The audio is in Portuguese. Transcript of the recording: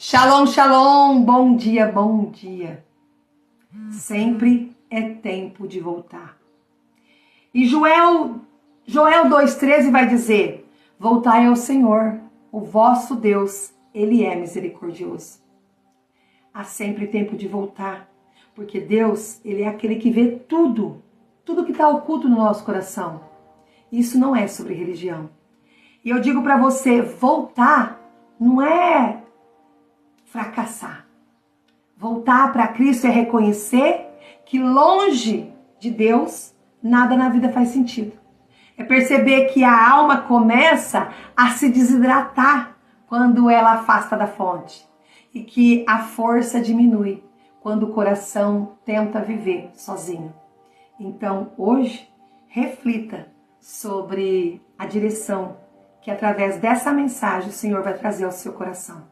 Shalom, shalom, bom dia, bom dia. Sempre é tempo de voltar. E Joel 2,13 vai dizer: voltai ao Senhor, o vosso Deus, Ele é misericordioso. Há sempre tempo de voltar, porque Deus, Ele é aquele que vê tudo que está oculto no nosso coração. Isso não é sobre religião. E eu digo para você, voltar não é fracassar. Voltar para Cristo é reconhecer que longe de Deus, nada na vida faz sentido. É perceber que a alma começa a se desidratar quando ela afasta da fonte. E que a força diminui quando o coração tenta viver sozinho. Então, hoje, reflita sobre a direção que através dessa mensagem o Senhor vai trazer ao seu coração.